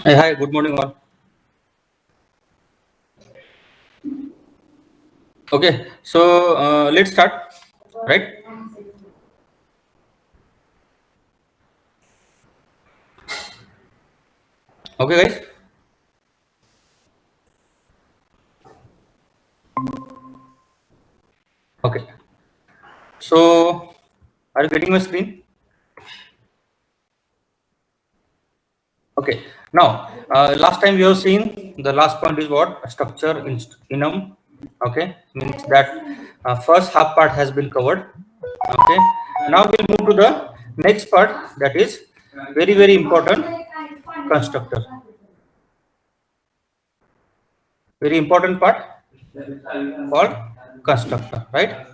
Hey, hi, good morning all. Okay, so let's start, right? Okay, guys. Okay, so are you getting my screen? Okay, now last time we have seen the last point is what structure in enum. Okay, means that first half part has been covered. Okay, now we'll move to the next part, that is very important, constructor. Very important part called constructor, right?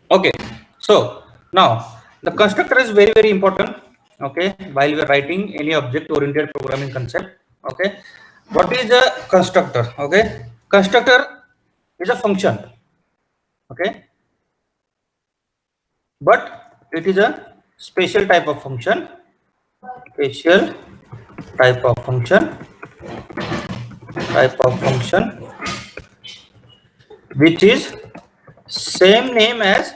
Okay, so now the constructor is very important. Okay, while we are writing any object oriented programming concept. Okay, what is a constructor? Okay, constructor is a function. Okay, but it is a special type of function. Special type of function. Type of function which is same name as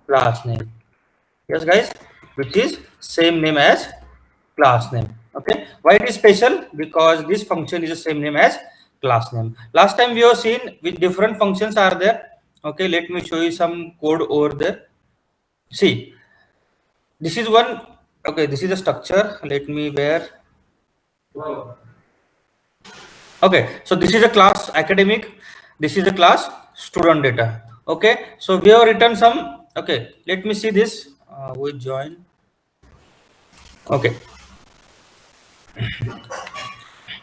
class name. Yes, guys, which is same name as class name. Okay, why it is special? Because this function is the same name as class name. Last time we have seen with different functions are there. Okay, let me show you some code over there. See, this is one. Okay, this is a structure. Let me where. Okay, so this is a class academic. This is a class student data. Okay, so we have written some. Okay, let me see this. We join. Okay,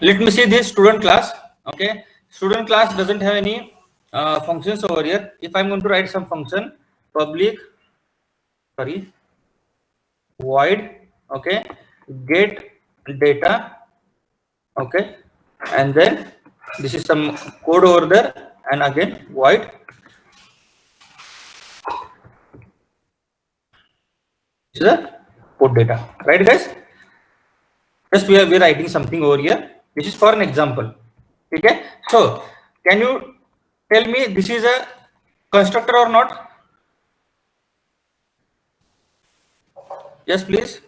let me see this student class. Okay, student class doesn't have any functions over here. If I'm going to write some function, public, sorry, void, okay, get data, okay, and then this is some code over there, and again void, this is a put data, right, guys? Just we are writing something over here. This is for an example. Okay, so can you tell me this is a constructor or not? Yes, please.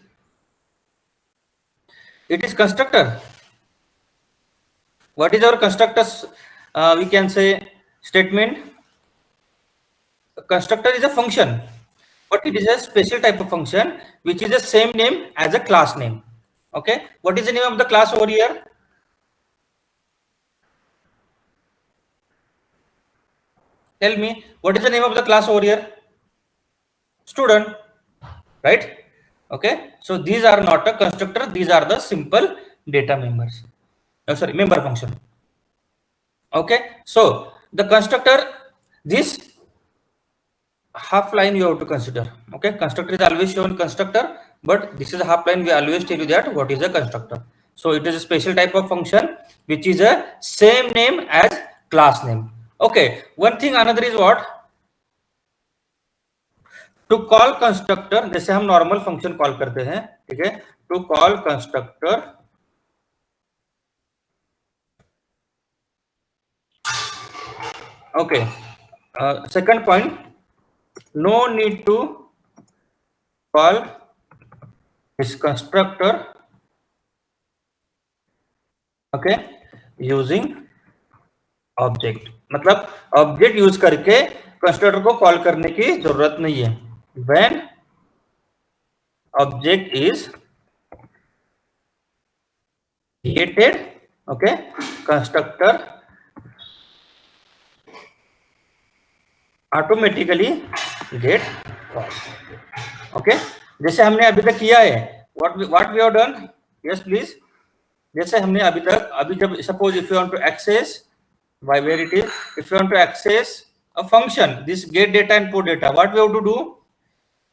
It is constructor. What is our constructors? We can say statement. A constructor is a function, but it is a special type of function which is the same name as a class name. Okay. What is the name of the class over here? Tell me. What is the name of the class over here? Student. Right. Okay. So these are not a constructor. These are the simple data members. Oh, sorry, member function. Okay. So the constructor, this half line you have to consider. Okay, constructor is always shown constructor, but this is a half line. We always tell you that what is a constructor. So it is a special type of function which is a same name as class name. Okay, one thing another is what, to call constructor, जैसे हम normal function call करते हैं, ठीक है, to call constructor. Okay, second point, no need to call this constructor, okay, using object. मतलब object use करके constructor को call करने की जरूरत नहीं है. When object is created, okay, constructor automatically get call. Okay, जैसे हमने अभी तक किया है. What we have done. Yes please. जैसे हमने अभी तक, अभी जब suppose if you want to access, by where it is, if you want to access a function, this get data and put data, what we have to do?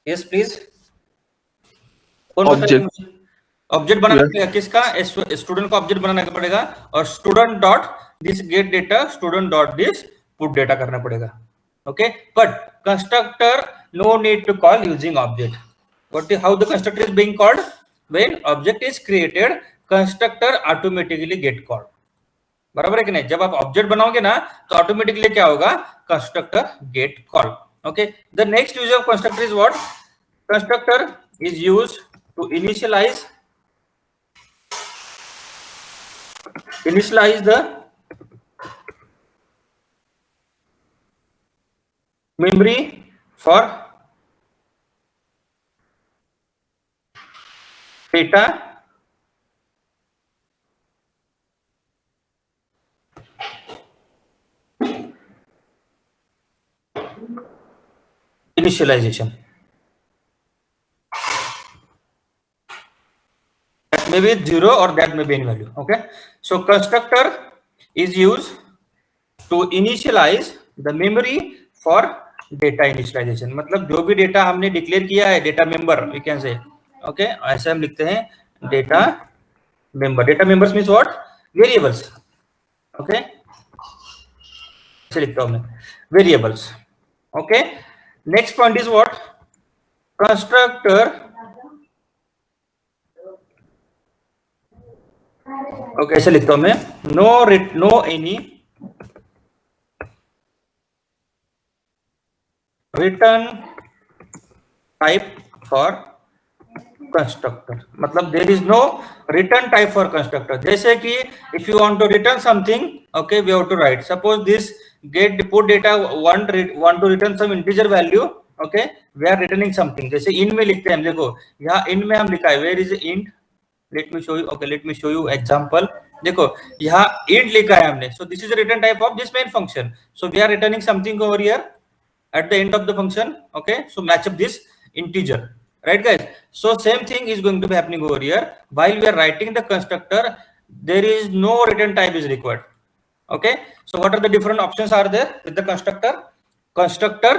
Yes please. Object बनाना पड़ेगा. किसका? Student को object बनाना पड़ेगा, और student dot this get data, student dot this put data करना पड़ेगा. Okay, but constructor no need to call using object. How the constructor is being called? When object is created, constructor automatically get called. बराबर है कि नहीं? जब आप object बनाओगे ना तो ऑटोमेटिकली क्या होगा? Constructor get call. Okay, the next use of constructor is what? Constructor is used to initialize the memory for data initialization. That may be 0 or that may be any value. Okay, so constructor is used to initialize the memory for data initialization. मतलब जो भी data हमने declare किया है, data member we can say. Okay, ऐसे हम लिखते हैं data member. Data members means what? Variables. Okay, ऐसे लिखता हूं मैं, variables. Okay, next point is what? Constructor. Okay, ऐसे लिखता हूं मैं, no any return type for constructor. मतलब there is no return type for constructor. जैसे कि if you want to return something, okay, we have to write, suppose this get put data want to return some integer value. Okay, we are returning something. जैसे इन में लिखते हैं हम, देखो यहाँ इन में हम लिखा है where is int. Let me show you. Okay, let me show you example. देखो यहाँ इंट लिखा है हमने, so this is the return type of this main function. So we are returning something over here at the end of the function. Okay, so match up this integer, right guys? So same thing is going to be happening over here. While we are writing the constructor, there is no return type is required. Okay, so what are the different options are there with the constructor? Constructor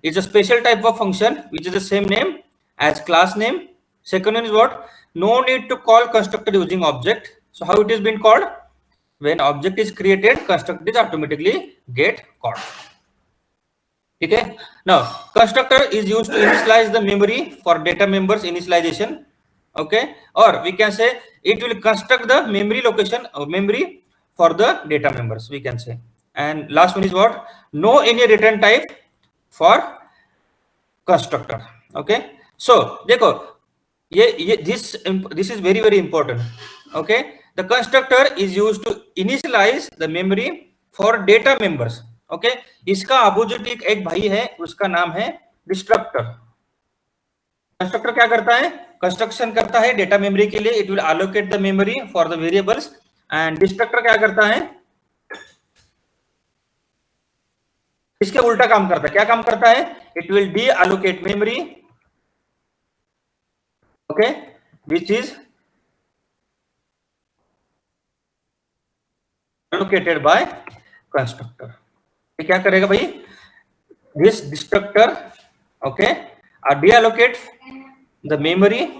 is a special type of function which is the same name as class name. Second one is what? No need to call constructor using object. So how it is being called? When object is created, constructor is automatically get called. Okay, now constructor is used to initialize the memory for data members initialization. Okay, or we can say it will construct the memory location or memory for the data members, we can say. And last one is what? No any return type for constructor. Okay, so देखो ये this is very very important. Okay, the constructor is used to initialize the memory for data members. Okay, इसका opposite एक भाई है, उसका नाम है destructor. Constructor क्या करता है? कंस्ट्रक्शन करता है डेटा मेमोरी के लिए. It will allocate the memory for the variables. And destructor क्या करता है? इसके उल्टा काम करता है. क्या काम करता है? It will deallocate memory, okay, which is allocated by constructor. क्या करेगा भाई? This destructor, okay, deallocate the memory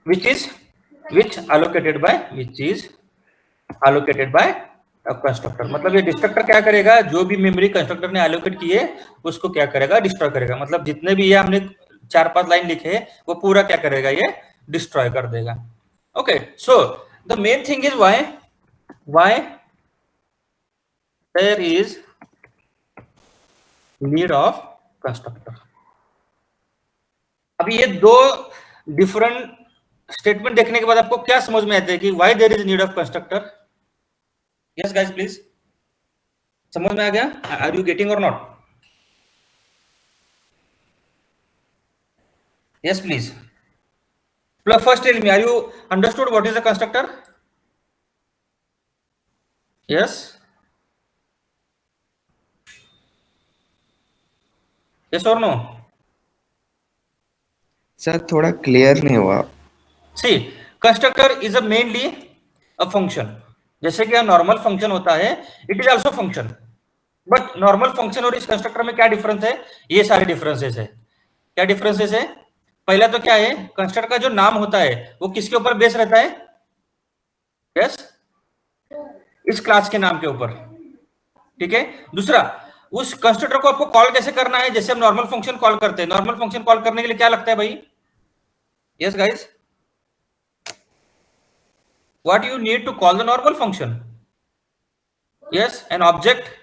which allocated by a constructor. मतलब ये डिस्ट्रक्टर क्या करेगा? जो भी मेमोरी कंस्ट्रक्टर ने एलोकेट की है उसको क्या करेगा? डिस्ट्रॉय करेगा. मतलब जितने भी ये हमने 4-5 लाइन लिखे हैं वो पूरा क्या करेगा? ये डिस्ट्रॉय कर देगा. Okay, so the main thing is why there is need of constructor. अभी ये दो डिफरेंट स्टेटमेंट देखने के बाद आपको क्या समझ में आता है कि why there is need of constructor? Yes guys, please. समझ में आ गया? Are you getting or not? Yes, please. First tell me, are you understood what is a constructor? Yes. Yes or no? Sir थोड़ा clear नहीं हुआ. See, constructor is a mainly a function. जैसे कि normal function होता है, it is also function. But normal function और इस constructor में क्या डिफरेंस है? ये सारे डिफरेंसेस है. क्या डिफरेंसेस है? पहला तो क्या है? कंस्ट्रक्टर का जो नाम होता है वो किसके ऊपर बेस रहता है? यस, इस क्लास के नाम के ऊपर, ठीक है। दूसरा, उस कंस्ट्रक्टर को आपको कॉल कैसे करना है, जैसे हम नॉर्मल फंक्शन कॉल करते हैं। नॉर्मल फंक्शन कॉल करने के लिए क्या लगता है भाई? Yes guys, what you need to call the normal function? Yes, an object,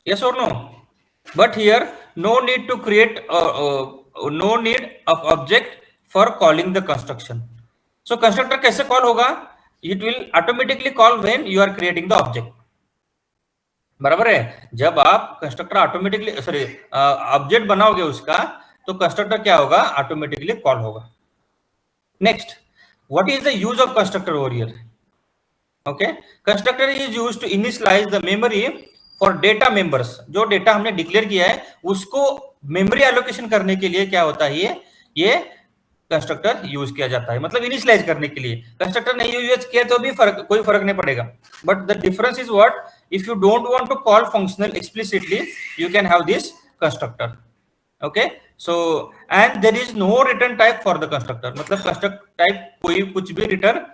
yes or no? But here no need to create no need of object for calling the construction. So constructor कैसे call होगा? It will automatically call when you are creating the object. बराबर है, जब आप constructor automatically sorry object बनाओगे उसका, तो constructor क्या होगा? ऑटोमेटिकली कॉल होगा। Next, what is the use of constructor over here? Okay, constructor is used to initialise the memory for data members. जो डेटा हमने डिक्लेयर किया है उसको मेमोरी एलोकेशन करने के लिए क्या होता है, ये कंस्ट्रक्टर यूज किया जाता है, मतलब इनिशियलाइज करने के लिए। कंस्ट्रक्टर नहीं यूज किया तो भी कोई फर्क नहीं पड़ेगा, but the difference is what, if you don't want to call functional explicitly you can have this constructor. Okay, so and there is no return type for the constructor, मतलब construct type कोई कुछ भी return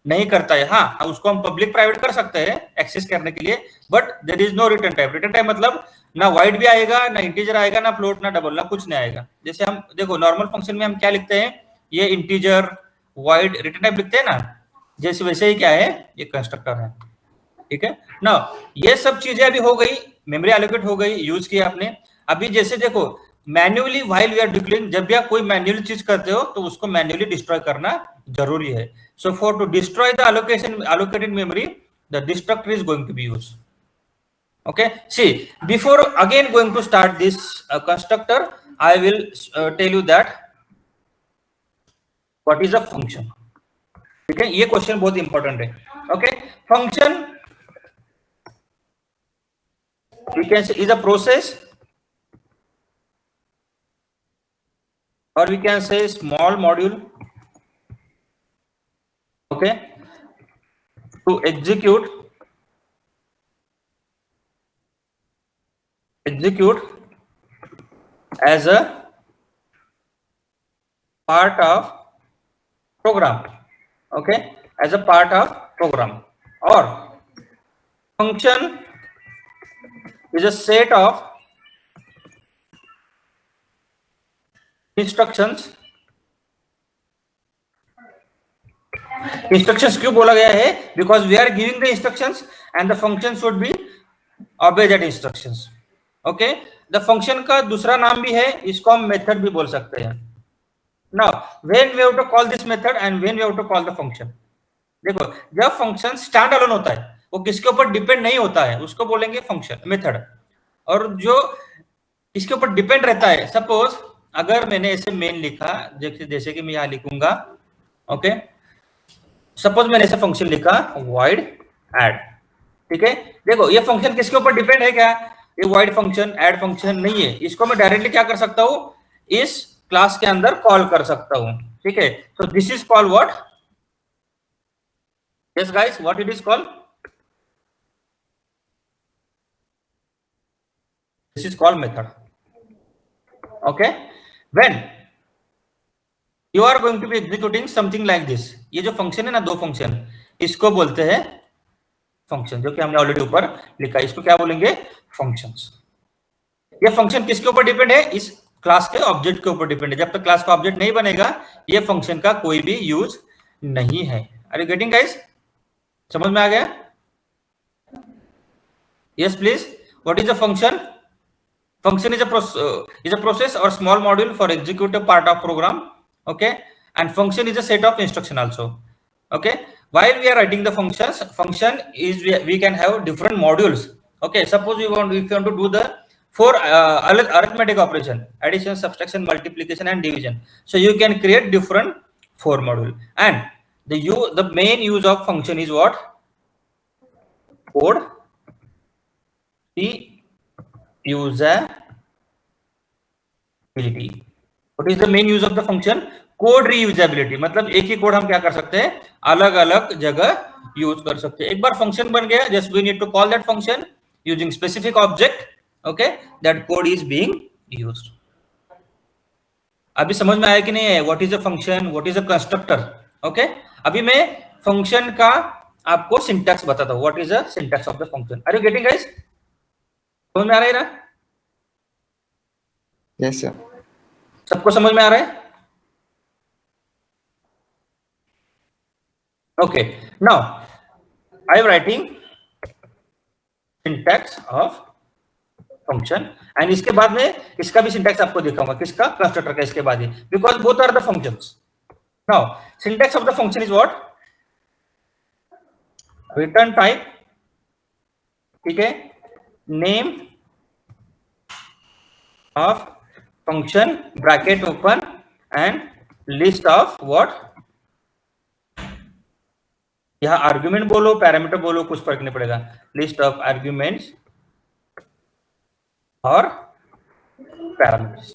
नहीं करता है। हाँ, उसको हम पब्लिक प्राइवेट कर सकते हैं एक्सेस करने के लिए, but there is no return type. Return type मतलब ना वाइड भी आएगा, ना इंटीजर आएगा, ना फ्लोट, ना डबल, ना कुछ नहीं आएगा। जैसे हम देखो नॉर्मल फंक्शन में हम क्या लिखते हैं, ये इंटीजर वाइड रिटर्न टाइप लिखते हैं ना, जैसे वैसे ही क्या है, ये कंस्ट्रक्टर है, ठीक है ना। ये सब चीजें अभी हो गई, मेमोरी एलोकेट हो गई, यूज किया आपने। अभी जैसे देखो manually while we are declaring, जब भी आप कोई मैन्युअली चीज करते हो तो उसको मैन्युअली डिस्ट्रॉय करना जरूरी है। So for to destroy the allocated memory, the destructor is going to be used. Okay, see, before again going to start this constructor, I will tell you that what is a function. ठीक है, ये question बहुत important है। Okay, function we can say is a process, or we can say small module, okay, to execute as a part of program, okay, as a part of program, or function is a set of instructions क्यों बोला गया है? Because we are giving the instructions and the function should be obey that instructions. Okay, the function का दूसरा नाम भी है, इसको हम मेथड भी बोल सकते हैं। Now when we have to call this method and when we have to call the function, देखो जब फंक्शन स्टैंड अलोन होता है, वो किसके ऊपर डिपेंड नहीं होता है, उसको बोलेंगे फंक्शन मेथड। और जो इसके ऊपर डिपेंड रहता है, सपोज अगर मैंने ऐसे मेन लिखा, जैसे कि मैं यहां लिखूंगा, ओके, सपोज मैंने ऐसा फंक्शन लिखा void add, ठीक है। देखो ये फंक्शन किसके ऊपर डिपेंड है क्या? ये void फंक्शन, add फंक्शन नहीं है, इसको मैं डायरेक्टली क्या कर सकता हूं, इस क्लास के अंदर कॉल कर सकता हूं, ठीक है। So this is called what? Yes guys, what it is called? This is called method. Okay, when you are going to be executing something like this, ये जो फंक्शन है ना, दो फंक्शन, इसको बोलते हैं फंक्शन, जो कि हमने ऑलरेडी ऊपर लिखा है, इसको क्या बोलेंगे? फंक्शंस। ये फंक्शन किसके ऊपर डिपेंड है? इस क्लास के ऑब्जेक्ट के ऊपर डिपेंड है। जब तक क्लास का ऑब्जेक्ट नहीं बनेगा, ये फंक्शन का कोई भी यूज नहीं है। Are you getting guys? समझ में आ गया? Yes please, what is a function? Function is a process or small module for executive part of program, okay, and function is a set of instruction also, okay. While we are writing the functions, function is we can have different modules, okay. Suppose if you want to do the four arithmetic operation, addition, subtraction, multiplication and division, so you can create different four module, and the main use of function is what? Code reusability. What is the main use of the function? Code reusability, मतलब एक ही code हम क्या कर सकते हैं, अलग अलग जगह यूज कर सकते हैं। एक बार फंक्शन बन गया, just we need to call that function using specific object, okay, that code is being used. अभी समझ में आया कि नहीं है? What is a function, what is a constructor, okay. अभी मैं फंक्शन का आपको सिंटैक्स बताता हूं, what is the syntax of the function. Are you getting guys? समझ में आ रहा है ना? Yes sir. सबको समझ में आ रहा है? Okay, now I am writing syntax of function and इसके बाद में इसका भी सिंटैक्स आपको दिखाऊंगा, किसका? कंस्ट्रक्टर का। इसके बाद ही, because both are the functions. Now syntax of the function is what? Return type, ठीक है, name of function bracket open and list of what, यहां आर्ग्यूमेंट बोलो पैरामीटर बोलो कुछ फर्क नहीं पड़ेगा, लिस्ट ऑफ आर्ग्यूमेंट्स और पैरामीटर्स।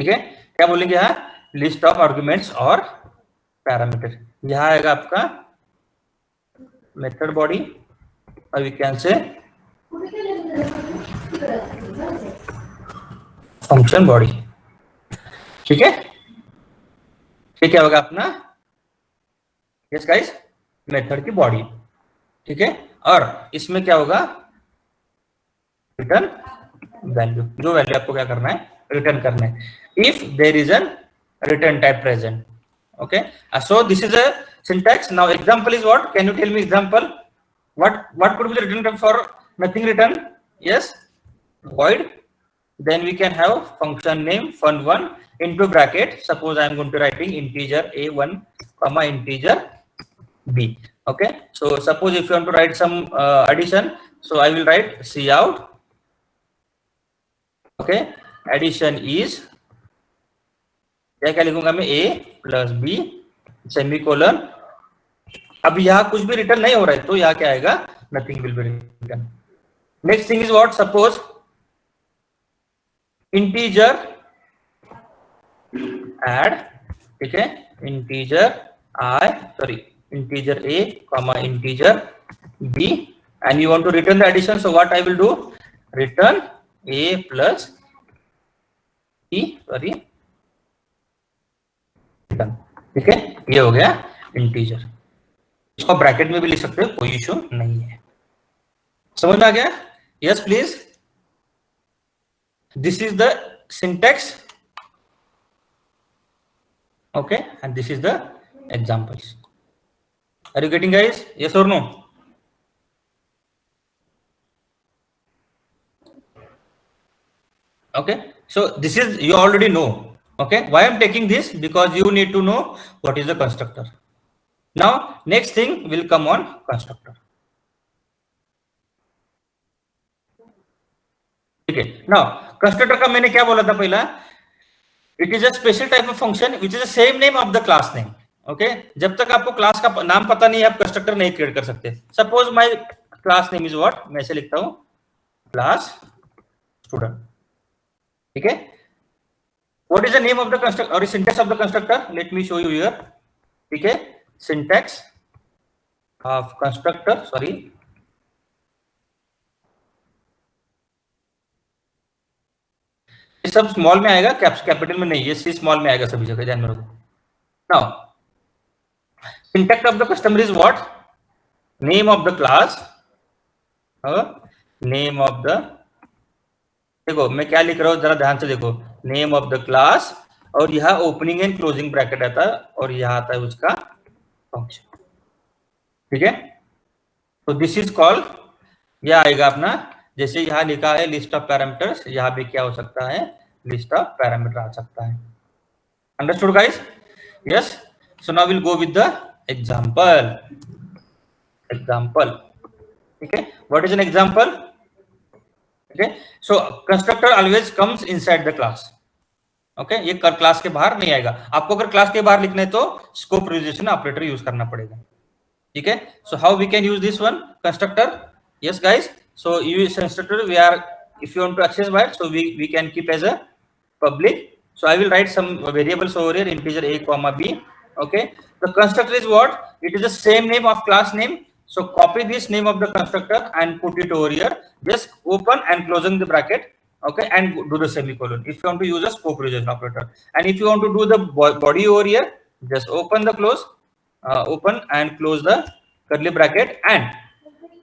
ठीक है, क्या बोलेंगे यहां? लिस्ट ऑफ आर्ग्यूमेंट्स और पैरामीटर। यहां आएगा आपका मेथड बॉडी और we can say function body. ठीक है, ये क्या होगा अपना? यस गाइस, मेथड की बॉडी। ठीक है, और इसमें क्या होगा? रिटर्न वैल्यू, जो वैल्यू आपको क्या करना है? रिटर्न करना है, if there is an return type present. Okay, so this is a syntax. Now example is what? Can you tell me example? What could be the return type for nothing return? Yes, void. Then we can have function name fun1 into bracket. Suppose I am going to writing integer a1 comma integer b. Okay, so suppose if you want to write some addition, so I will write cout. Okay, addition is क्या लिखूंगा मैं? a plus b semicolon. अब यहां कुछ भी return नहीं हो रहा है तो यहां क्या आएगा? Nothing will be return. Next thing is what? Suppose integer add, ठीक है, integer a comma integer b and you want to return the addition, so what I will do? Return a plus b, return। ठीक है, ये हो गया integer. इसको bracket में भी लिख सकते हो, कोई इशू नहीं है। समझ में आ गया? Yes please. This is the syntax, okay, and this is the examples. Are you getting guys? Yes और no? Okay, so this is, you already know. Okay, why I'm taking this? Because you need to know what is the constructor. Now next thing will come on constructor. ठीक है, now constructor का मैंने क्या बोला था पहला? It is a special type of function which is the same name of the class name. Okay, जब तक आपको क्लास का नाम पता नहीं है आप कंस्ट्रक्टर नहीं क्रिएट कर सकते। Suppose my class name is what? मैं ऐसे लिखता हूं, क्लास स्टूडेंट। ठीक है, what is the name of the constructor or syntax of the constructor? Let me show you here. ठीक है, syntax of constructor, sorry, ये सब स्मॉल में आएगा, कैपिटल में नहीं, ये सी स्मॉल में आएगा सभी जगह, ध्यान में रखो। Now syntax of the customer is what? Name of the class, name of the, देखो मैं क्या लिख रहा हूं जरा ध्यान से देखो, नेम ऑफ द क्लास, और यहाँ ओपनिंग एंड क्लोजिंग ब्रैकेट आता है और यहाँ आता है उसका फंक्शन। ठीक है, तो दिस इज कॉल्ड, यह आएगा अपना, जैसे यहाँ लिखा है लिस्ट ऑफ पैरामीटर्स, यहाँ भी क्या हो सकता है? लिस्ट ऑफ पैरामीटर आ सकता है। Understood guys? Yes, so now will go with the example. ठीक है, what is an example? Okay, so constructor always comes inside the class. Okay, ये क्लास के बाहर नहीं आएगा। आपको अगर क्लास के बाहर लिखना है तो स्कोप रिड्यूसेशन ऑपरेटर यूज करना पड़ेगा। ठीक है, so how we can use this one constructor? Yes guys, so use constructor, we are, if you want to access by it, so we can keep as a public. So I will write some variables over here, integer a comma b. Okay, the constructor is what? It is the same name of class name. So copy this name of the constructor and put it over here. Just open and closing the bracket. Okay, and do the semicolon. If you want to use a scope reduction operator, and if you want to do the body over here, just open the close open and close the curly bracket and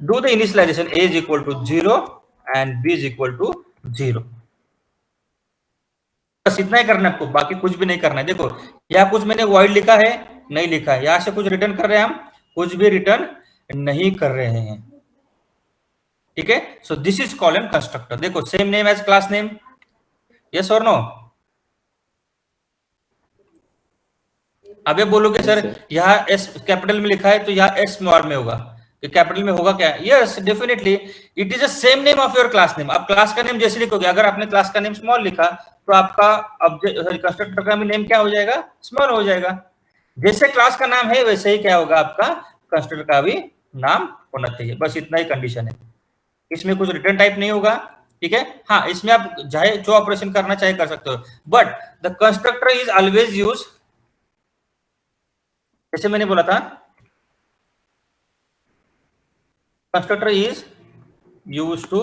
do the initialization. A is equal to 0 and B is equal to 0. बस इतना ही करना है आपको, बाकी कुछ भी नहीं करना है. देखो यहाँ कुछ मैंने void लिखा है, नहीं लिखा है. यहां से कुछ रिटर्न कर रहे हैं हम, कुछ भी रिटर्न नहीं कर रहे हैं. ठीक है. So this is called an constructor. देखो same name as class name. Yes और नो? अब ये बोलोगे सर यहाँ एस कैपिटल में लिखा है तो यहाँ एस स्मॉल में होगा, तो कैपिटल में होगा क्या? Yes definitely, it is the same name of your class name. आप क्लास का नेम जैसे लिखोगे, अगर आपने क्लास का नेम स्मॉल लिखा तो आपका ऑब्जेक्ट कंस्ट्रक्टर का भी नेम क्या हो जाएगा? स्मॉल हो जाएगा. जैसे क्लास का नाम है वैसे ही क्या होगा? आपका कंस्ट्रक्टर का भी नाम होना चाहिए. बस इतना ही कंडीशन है. इसमें कुछ रिटर्न टाइप नहीं होगा. ठीक है. हाँ, इसमें आप चाहे जो ऑपरेशन करना चाहे कर सकते हो, but the constructor is always use, जैसे मैंने बोला था, constructor is use to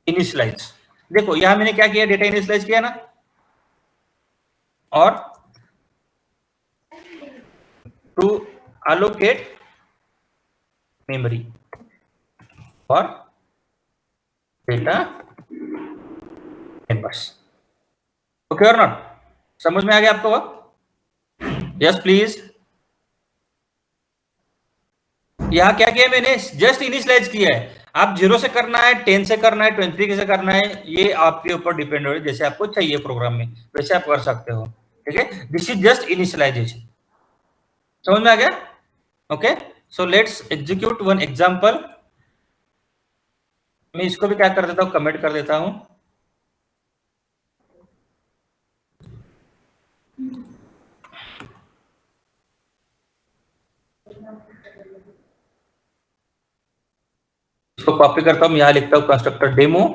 initialise. देखो यहां मैंने क्या किया? डेटा इनिशियलाइज किया ना, और to allocate memory for data members. Okay और नॉट? समझ में आ गया आपको? Yes please. यहां क्या किया मैंने? जस्ट इनिशियलाइज किया है. आप 0 से करना है, 10 से करना है, 23 से करना है, ये आपके ऊपर डिपेंड हो रहा है. जैसे आपको चाहिए प्रोग्राम में वैसे आप कर सकते हो. ठीक है. This is just initialisation. समझ में आ गया? Okay. So let's execute one example. मैं इसको भी क्या कर देता हूं? कमेंट कर देता हूं. इसको कॉपी करता हूं, यहां लिखता हूं constructor demo.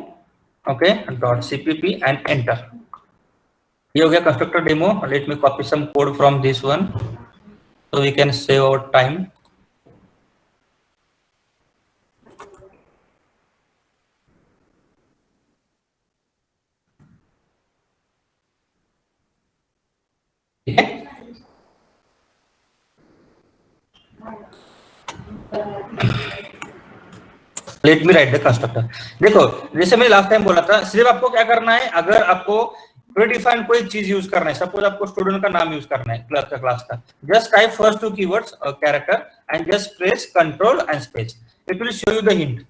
Okay. Dot CPP and enter. ये हो गया constructor demo. Let me copy some code from this one so we can save our time. Let me write the constructor. देखो जैसे मैंने लास्ट टाइम बोला था, सिर्फ आपको क्या करना है, अगर आपको प्रीडिफाइन कोई चीज यूज करना है, सपोज आपको स्टूडेंट का नाम यूज करना है क्लास का, just type first 2 keywords character and just press control and space. It will show you the hint.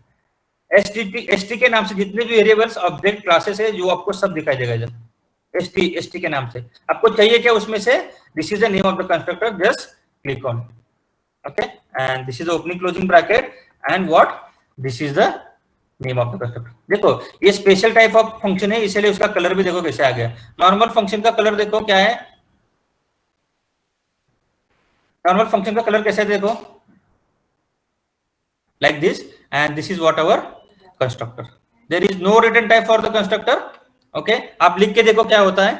ST के नाम से जितने भी वेरिएबल्स ऑब्जेक्ट क्लासेस है जो आपको सब दिखाई देगा. जब एसटी के नाम से आपको चाहिए क्या उसमें से? This is the name of the constructor. Just click on. Okay. And this is opening closing bracket and what? This is the name of the constructor. देखो ये स्पेशल टाइप ऑफ फंक्शन है, इसलिए उसका कलर भी देखो कैसे आ गया. Normal function का कलर देखो क्या है. नॉर्मल फंक्शन का कलर कैसे है देखो, like this, and this is what our constructor. There is no written type for the constructor. Okay. आप लिख के देखो क्या होता है.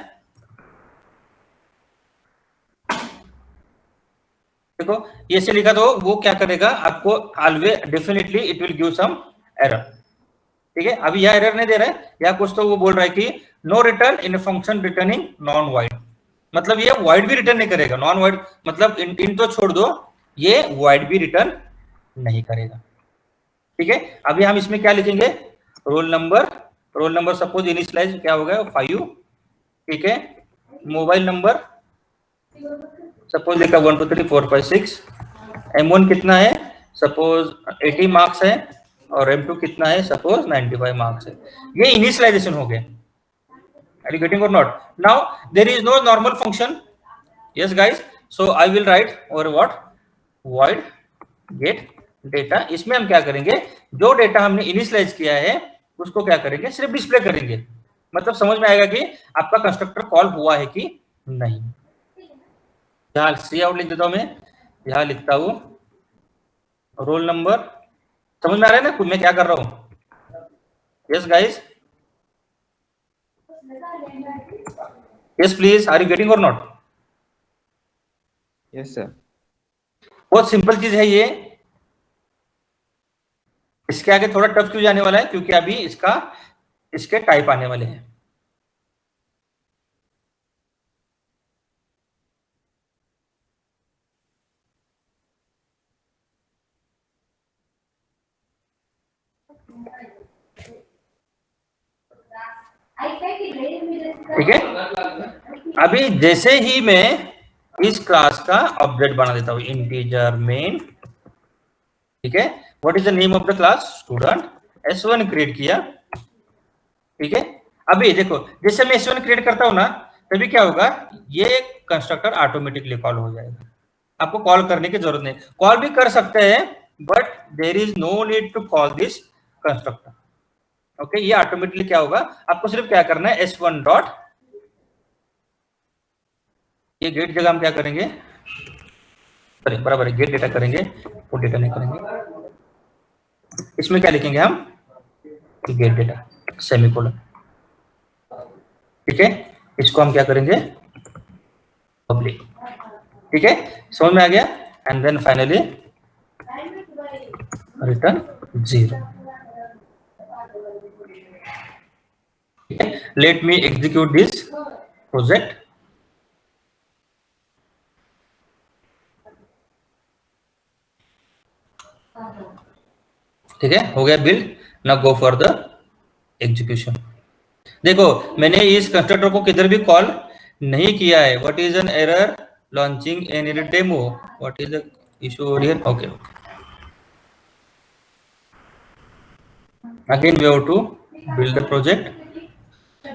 देखो ये से लिखा तो वो क्या करेगा आपको? Always definitely it will give some error. ठीक है. अभी यह एरर नहीं दे रहा है, या कुछ तो वो बोल रहा है कि नो रिटर्न इन फंक्शन रिटर्निंग नॉन वाइड. मतलब ये वाइड भी रिटर्न नहीं करेगा. नॉन वाइड मतलब इन तो छोड़ दो, ये वाइड भी रिटर्न नहीं करेगा. ठीक है. अभी हम इसमें क्या लिखेंगे? Roll number. Roll number suppose initialise क्या हो गया? 5. ठीक है. मोबाइल नंबर सपोज लिखा 1 2 3 4 5 6. M1 कितना है? सपोज 80 मार्क्स है, और M2 कितना है? सपोज 95 मार्क्स है. ये इनिशियलाइजेशन हो गया. आर यू गेटिंग और not? Now there is no normal function. Yes guys. So I will write और व्हाट? void get data. इसमें हम क्या करेंगे? जो डेटा हमने इनिशियलाइज किया है उसको क्या करेंगे? सिर्फ डिस्प्ले करेंगे. मतलब समझ में आएगा कि आपका कंस्ट्रक्टर कॉल हुआ है कि नहीं. यहाँ सी आउट लिख देता हूं मैं. यहाँ लिखता हूं रोल नंबर. समझ में आ रहा है ना मैं क्या कर रहा हूं? Yes guys. Yes please. Are you getting और नॉट? Yes sir. बहुत सिंपल चीज है ये. इसके आगे थोड़ा टफ क्यों जाने वाला है? क्योंकि अभी इसके टाइप आने वाले हैं. ठीक है। अभी जैसे ही मैं इस क्लास का ऑब्जेक्ट बना देता हूं, इंटीजर मेन, ठीक है। What is the name of the class? Student. S1 create किया, ठीक है। अभी देखो, जैसे मैं S1 क्रिएट करता हूं ना, तभी क्या होगा, ये कंस्ट्रक्टर ऑटोमेटिकली कॉल हो जाएगा। आपको कॉल करने की जरूरत नहीं, कॉल भी कर सकते हैं, but there is no need to call this constructor. Okay, ये ऑटोमेटिकली क्या होगा, आपको सिर्फ क्या करना है, S1 डॉट, ये गेट जगह हम क्या करेंगे, सॉरी बराबर है, गेट डेटा करेंगे, वो डेटा नहीं करेंगे। इसमें क्या लिखेंगे हम, गेट डेटा सेमीकोलन, ठीक है। इसको हम क्या करेंगे, पब्लिक, ठीक है। समझ में आ गया। And then finally return 0। Let me execute this project. ठीक है, हो गया build. Now go for the execution. देखो, मैंने इस कंस्ट्रक्टर को किधर भी कॉल नहीं किया है। What is an error launching an error demo, what is the issue over here. Okay, again we have to build the project.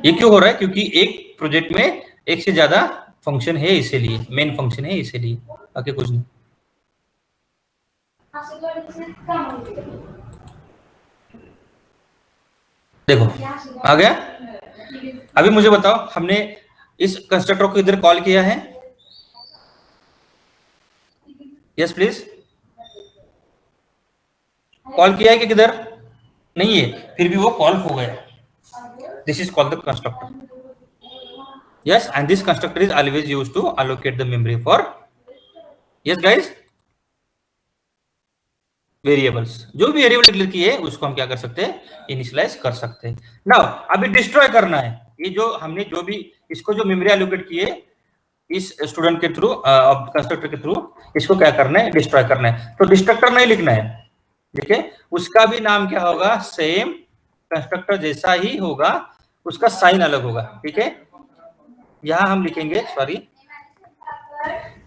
ये क्यों हो रहा है, क्योंकि एक प्रोजेक्ट में एक से ज्यादा फंक्शन है, इसीलिए मेन फंक्शन है, इसीलिए, बाकी कुछ नहीं। देखो आ गया। अभी मुझे बताओ, हमने इस कंस्ट्रक्टर को इधर कॉल किया है? यस प्लीज, कॉल किया है कि किधर नहीं है, फिर भी वो कॉल हो गया। This is called the constructor. Yes, and this constructor is always used to allocate the memory for, yes guys, variables. जो भी वेरिएबल डिक्लेयर किए उसको हम क्या कर सकते हैं, इनिशियलाइज कर सकते हैं। नाउ अभी डिस्ट्रॉय करना है, ये जो हमने जो भी इसको जो मेमोरी एलोकेट किए इस स्टूडेंट के थ्रू, कंस्ट्रक्टर के थ्रू, इसको क्या करना है, डिस्ट्रॉय करना है। तो डिस्ट्रक्टर नहीं लिखना है, ठीक है। उसका भी नाम क्या होगा, सेम कंस्ट्रक्टर जैसा ही होगा, उसका साइन अलग होगा, ठीक है। यहां हम लिखेंगे, सॉरी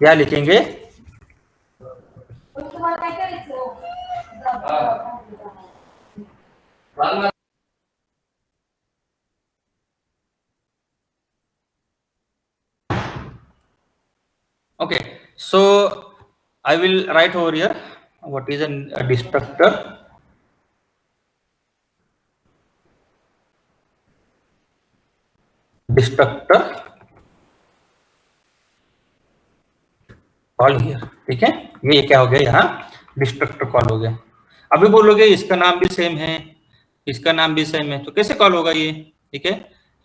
यहां लिखेंगे okay, so I will write over here what is a destructor. Destructor call here, ठीक है। ये क्या हो गया, यहाँ डिस्ट्रक्टर कॉल हो गया। अभी बोलोगे इसका नाम भी सेम है, इसका नाम भी सेम है, तो कैसे कॉल होगा ये, ठीक है।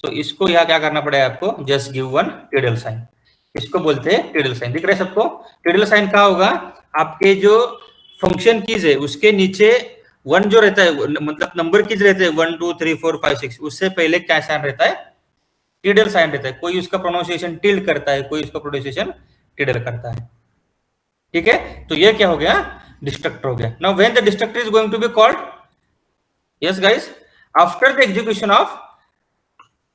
तो इसको यहाँ क्या करना पड़ेगा आपको, just give one tidal sign. इसको बोलते हैं टिडल साइन, दिख रहा है सबको। टिडल साइन क्या होगा, आपके जो फंक्शन कीज है उसके नीचे वन जो रहता है, मतलब नंबर कीज रहते हैं 1 2 3 4 5 6, उससे पहले क्या साइन रहता है, टिडल साइन रहता है। कोई उसका प्रोनाउंसिएशन टिल्ड करता है, कोई उसका प्रोनाउंसिएशन टिडल करता है, ठीक है। तो ये क्या हो गया, डिस्ट्रक्टर हो गया। Now when the destructor is going to be called, yes guys, after the execution of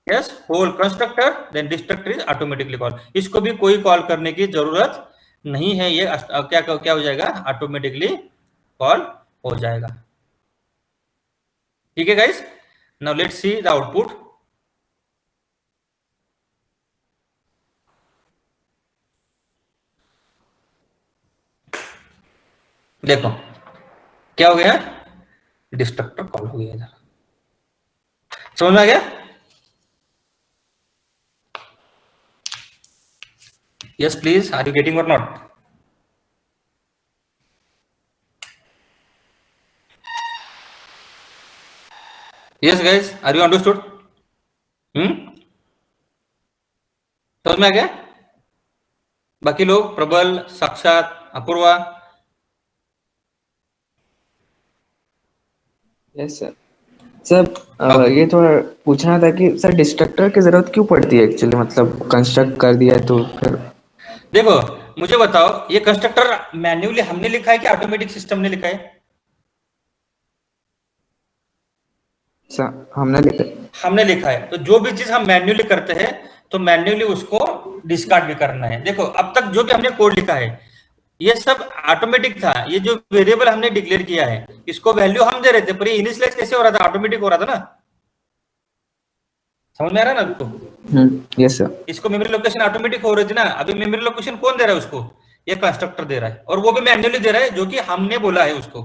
yes whole constructor, then destructor is automatically called. इसको भी कोई कॉल करने की जरूरत नहीं है, ये क्या क्या हो जाएगा, ऑटोमेटिकली कॉल हो जाएगा, ठीक है guys. Now let's see the output. देखो क्या हो गया, डिस्ट्रक्टर कॉल हो गया, इधर समझ में आ गया। Yes please, are you getting और not? Yes guys, are you understood? समझ में आ गया। बाकी लोग, प्रबल, साक्षात, अपूर्वा? Yes sir. सर ये थोड़ा पूछना था कि सर डिस्ट्रक्टर की जरूरत क्यों पड़ती है एक्चुअली, मतलब कंस्ट्रक्ट कर दिया है तो फिर। देखो मुझे बताओ, ये कंस्ट्रक्टर मैन्युअली हमने लिखा है कि ऑटोमेटिक सिस्टम ने लिखा है? हमने लिखा है। तो जो भी चीज हम मैन्युअली करते हैं तो मैन्युअली उसको डिस्कार्ड भी करना है। देखो अब तक जो भी हमने कोड लिखा है ये सब ऑटोमेटिक था। ये जो वेरिएबल हमने डिक्लेयर किया है इसको वैल्यू हम दे रहे थे, पर ये इनिशियलाइज कैसे हो रहा था? ऑटोमेटिक हो रहा था ना। समझ में आ रहा है ना आपको? Yes sir. इसको मेमोरी लोकेशन ऑटोमेटिक हो रही थी ना। अभी मेमोरी लोकेशन कौन दे रहा है उसको? ये कंस्ट्रक्टर दे रहा है, और वो भी मैन्युअली दे रहा है जो कि हमने बोला है उसको।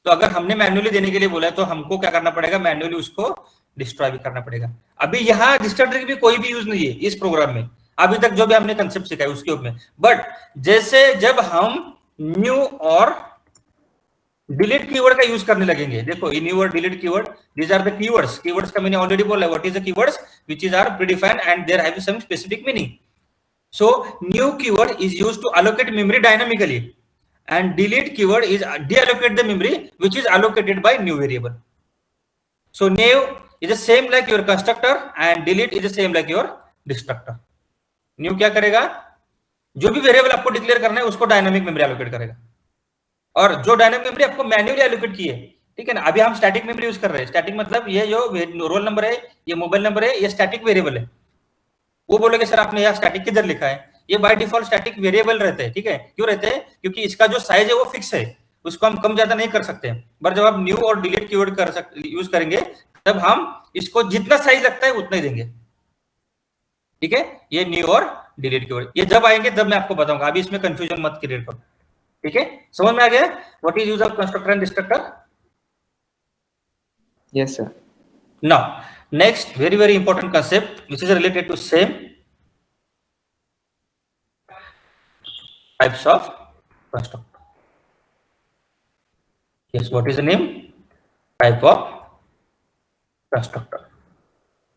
तो अगर हमने मैन्युअली देने के लिए बोला है तो हमको क्या करना पड़ेगा? मैन्युअली उसको डिस्ट्रॉय भी करना पड़ेगा। अभी यहाँ डिस्ट्रक्टर की भी कोई भी यूज नहीं है इस प्रोग्राम में, अभी तक जो भी हमने कंसेप्ट सीखा है उसके ऊपर। बट जैसे जब हम न्यू और डिलीट कीवर्ड का यूज करने लगेंगे, देखो न्यू और delete keyword, these are the keywords. Keywords का मैंने ऑलरेडी बोला है, what is the keywords which is are predefined and there have some specific meaning. So new keyword is used to allocate memory dynamically, and delete keyword is deallocate the memory which is allocated by new variable. So new is the same like your constructor and delete is the same like your destructor. New क्या करेगा? जो भी variable आपको declare करना है उसको dynamic memory allocate करेगा, और जो डायनामिक मेमोरी आपको मैन्युअली एलोकेट की है, ठीक है ना। अभी हम स्टैटिक मेमोरी यूज कर रहे हैं। स्टैटिक मतलब ये जो रोल नंबर है, ये मोबाइल नंबर है, ये स्टैटिक वेरिएबल है। वो बोलोगे सर आपने यहाँ स्टैटिक किधर लिखा है? ये बाय डिफॉल्ट स्टैटिक वेरिएबल रहते हैं, ठीक है। क्यों रहते हैं? क्योंकि इसका जो साइज है वो फिक्स है, उसको हम कम ज्यादा नहीं कर सकते। पर जब आप न्यू और डिलीट कीवर्ड यूज करेंगे तब हम इसको जितना साइज लगता है उतना ही देंगे, ठीक है। ये न्यू और डिलीट कीवर्ड ये जब आएंगे तब मैं आपको बताऊंगा, अभी इसमें कंफ्यूजन मत क्रिएट करो, ठीक है। समझ में आ गया what is use of constructor and destructor? Yes sir. Now next very important concept which is related to same types of constructor. Yes, what is the name? Type of constructor.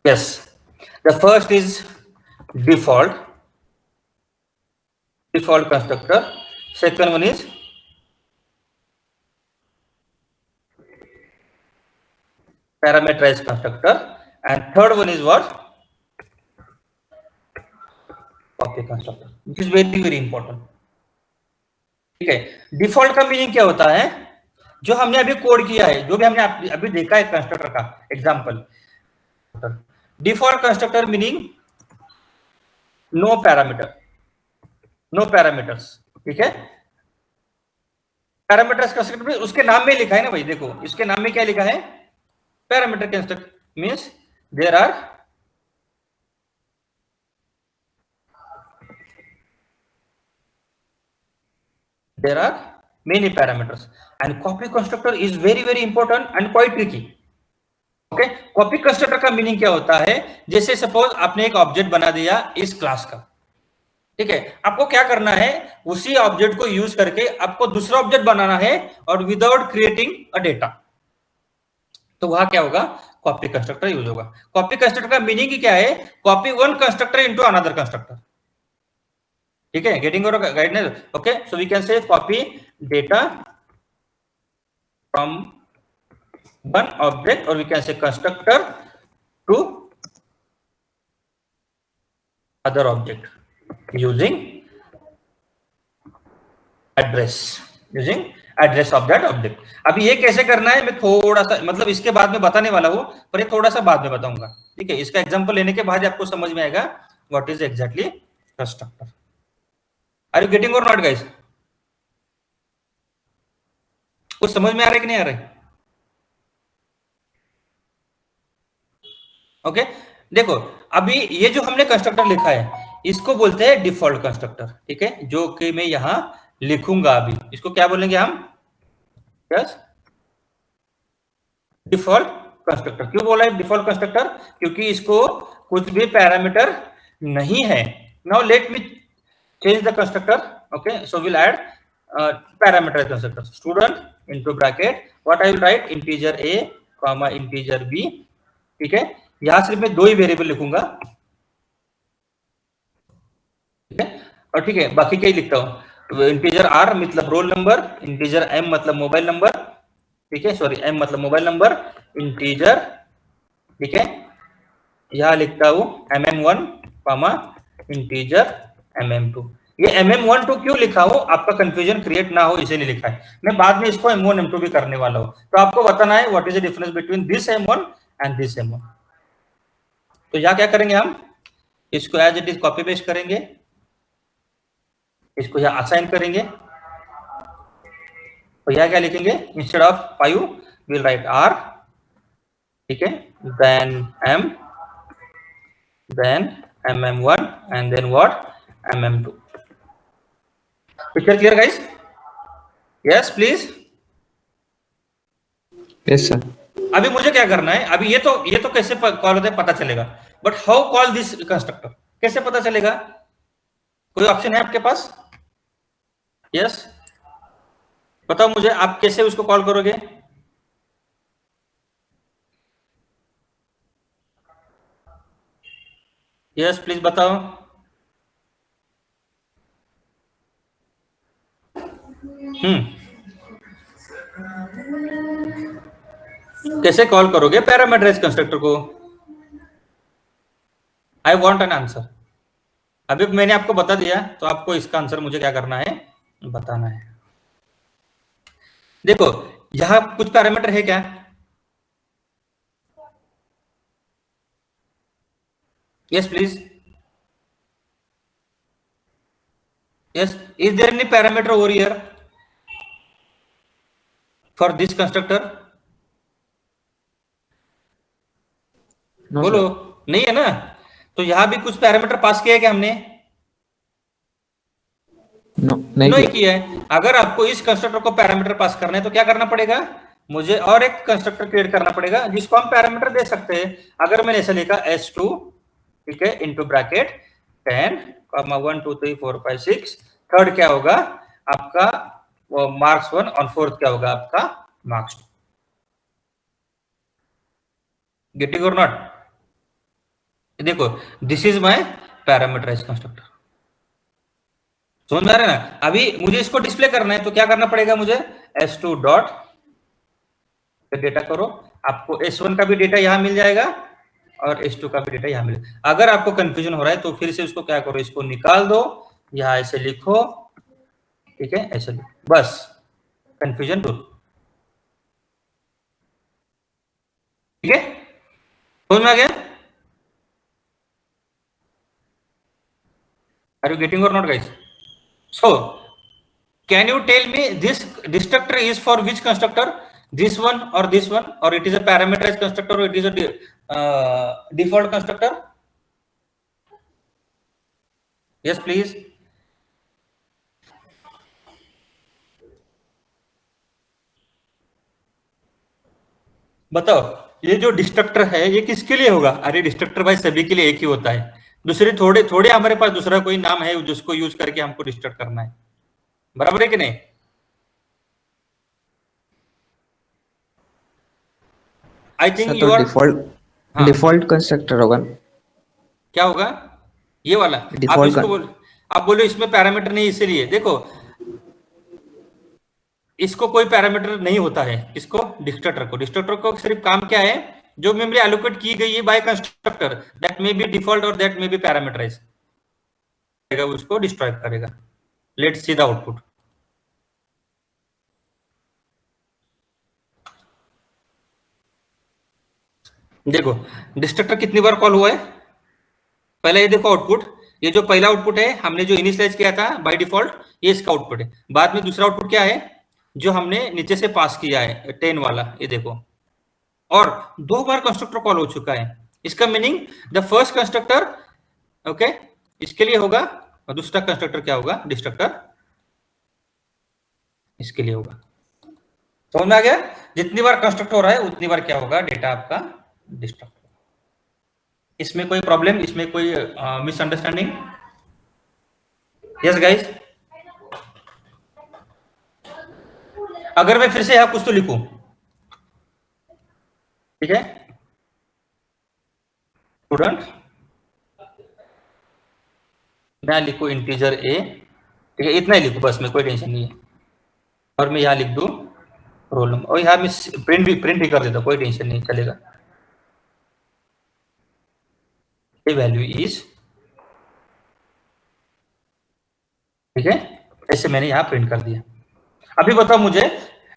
Yes, the first is default constructor. Second one is parameterized constructor, and third one is what? Copy constructor, which is very important. ठीक है। Default का meaning क्या होता है? जो हमने अभी code किया है, जो भी हमने अभी देखा है कंस्ट्रक्टर का example. Default constructor meaning no parameters, ठीक है। पैरामीटर्स कंस्ट्रक्टर उसके नाम में लिखा है ना भाई, देखो इसके नाम में क्या लिखा है? Parameter constructor means there are many parameters, and copy constructor is very important and quite tricky. Okay, copy constructor का मीनिंग क्या होता है? जैसे सपोज आपने एक ऑब्जेक्ट बना दिया इस क्लास का, ठीक है। आपको क्या करना है? उसी ऑब्जेक्ट को यूज करके आपको दूसरा ऑब्जेक्ट बनाना है, और विदाउट क्रिएटिंग अ डेटा। तो वहां क्या होगा? कॉपी कंस्ट्रक्टर यूज होगा। कॉपी कंस्ट्रक्टर का मीनिंग क्या है? Copy one constructor into another constructor, ठीक है। Getting or guidance, okay. So we can say copy data from one object, और we can say constructor to other object using address of that object. अभी ये कैसे करना है मैं थोड़ा सा मतलब इसके बाद में बताने वाला हूं, पर ये थोड़ा सा बाद में बताऊंगा, ठीक है। इसका एग्जांपल लेने के बाद आपको समझ में आएगा what is exactly constructor. Are you getting और नॉट गाइस? कुछ समझ में आ रहा है कि नहीं आ रहा है? ओके, देखो अभी ये जो हमने कंस्ट्रक्टर लिखा है इसको बोलते हैं डिफॉल्ट कंस्ट्रक्टर, ठीक है। जो कि मैं यहां लिखूंगा अभी, इसको क्या बोलेंगे हम? Yes, default constructor. क्यों बोला है डिफॉल्ट कंस्ट्रक्टर? क्योंकि इसको कुछ भी पैरामीटर नहीं है। Now let me change the constructor, okay, so we'll add parameter constructor student into bracket what I will write integer a comma integer b, ठीक है। यहां सिर्फ मैं दो ही वेरिएबल लिखूंगा, ठीक है। और ठीक है बाकी क्या ही लिखता हूं? इंटीजर r मतलब रोल नंबर, इंटीजर m मतलब मोबाइल नंबर, ठीक है। सॉरी m मतलब मोबाइल नंबर, इंटीजर, ठीक है। यहां लिखता हूं mm1 comma इंटीजर mm2। ये MM12 क्यों लिखा हो, आपका कंफ्यूजन क्रिएट ना हो इसे नहीं लिखा है। मैं बाद में इसको M1 M2 भी करने वाला हूं, तो आपको बताना है what is the difference between this M1 and this M1। तो यहां क्या करेंगे, हम इसको as it is copy paste करेंगे, इसको यहां असाइन करेंगे, तो यहां क्या लिखेंगे, instead of 5 will write R, ठीक है, then M, then MM1 and then what, MM2। Picture clear guys? Yes please. Yes sir. अभी मुझे क्या करना है, अभी ये तो कैसे कॉल होता है पता चलेगा, but how call this constructor, कैसे पता चलेगा? कोई ऑप्शन है आपके पास? यस, बताओ मुझे, आप कैसे उसको कॉल करोगे? यस प्लीज बताओ। कैसे कॉल करोगे पैरामीटराइज कंस्ट्रक्टर को? I want an answer. अभी मैंने आपको बता दिया, तो आपको इसका आंसर मुझे क्या करना है, बताना है। देखो यहां कुछ पैरामीटर है क्या? Yes please. Yes, is there any parameter over here for this constructor? No बोलो। सर। नहीं है ना? तो यहां भी कुछ पैरामीटर पास किया है क्या हमने? नो, नहीं नहीं किया। किया है। अगर आपको इस कंस्ट्रक्टर को पैरामीटर पास करना है तो क्या करना पड़ेगा, मुझे और एक कंस्ट्रक्टर क्रिएट करना पड़ेगा जिसको हम पैरामीटर दे सकते हैं। अगर मैंने ऐसा लिखा S2, ठीक है, इनटू ब्रैकेट 10, 1 2 3 4 5 6, थर्ड क्या होगा आपका मार्क्स 1 और फोर्थ क्या होगा आपका मार्क्स 2। गेटिंग और नॉट? देखो this is my parameterize constructor, समझ में आ रहा है ना? अभी मुझे इसको डिस्प्ले करना है तो क्या करना पड़ेगा मुझे, S2 डॉट डेटा करो, आपको S1 का भी डेटा यहां मिल जाएगा और S2 का भी डेटा यहां मिलेगा। अगर आपको कंफ्यूजन हो रहा है तो फिर से उसको क्या करो, इसको निकाल दो, यहां ऐसे लिखो, ठीक है, ऐसे लिखो, बस कंफ्यूजन दूर। ठीक है, समझ में आ गया? आर यू गेटिंग और not guys? So can you tell me this destructor is for which constructor, this one or this one, or it is a parameterized constructor, or it is a default constructor? Yes please। बताओ ये जो destructor है ये किसके लिए होगा? अरे destructor भाई सभी के लिए एक ही होता है, दूसरे थोड़े थोड़े हमारे पास दूसरा कोई नाम है जिसको यूज करके हमको डिस्ट्रक्ट करना है, बराबर है कि नहीं? आई थिंक सर यू तो आर। हाँ, डिफॉल्ट कंस्ट्रक्टर होगा। क्या होगा ये वाला? आप डिफॉल्ट। इसको बोल, आप बोलो इसमें पैरामीटर नहीं, इसीलिए देखो इसको कोई पैरामीटर नहीं होता है, इसको डिस्ट्रक्टर को सिर्फ काम क्या है, जो मेमोरी एलोकेट की गई है by constructor, that may be default or that may be parameterize, उसको डिस्ट्रॉय करेगा। Let's see the output. देखो डिस्ट्रक्टर कितनी बार कॉल हुआ है, पहले ये देखो आउटपुट, ये जो पहला आउटपुट है हमने जो इनिशियलाइज किया था बाय डिफॉल्ट, ये इसका आउटपुट है। बाद में दूसरा आउटपुट क्या है, जो हमने नीचे से पास किया है 10 वाला, ये देखो, और 2 बार कंस्ट्रक्टर कॉल हो चुका है। इसका meaning the first constructor, okay, इसके लिए होगा, और दूसरा कंस्ट्रक्टर क्या होगा, डिस्ट्रक्टर इसके लिए होगा। समझ में आ गया? जितनी बार कंस्ट्रक्ट हो रहा है उतनी बार क्या होगा, डेटा आपका डिस्ट्रक्ट। इसमें कोई प्रॉब्लम, इसमें कोई मिसअंडरस्टैंडिंग? Yes guys. अगर मैं फिर से यहां कुछ तो लिखूं, ठीक है, स्टूडेंट, मैं लिखूं इंटीजर ए, ठीक है, इतना ही लिखूं बस, मैं कोई टेंशन नहीं है, और मैं यहां लिख दूं रोल नंबर, और यहां मैं प्रिंट भी कर देता, कोई टेंशन नहीं, चलेगा। ए वैल्यू इज जैसे मैंने यहाँ प्रिंट कर दिया। अभी बताओ मुझे,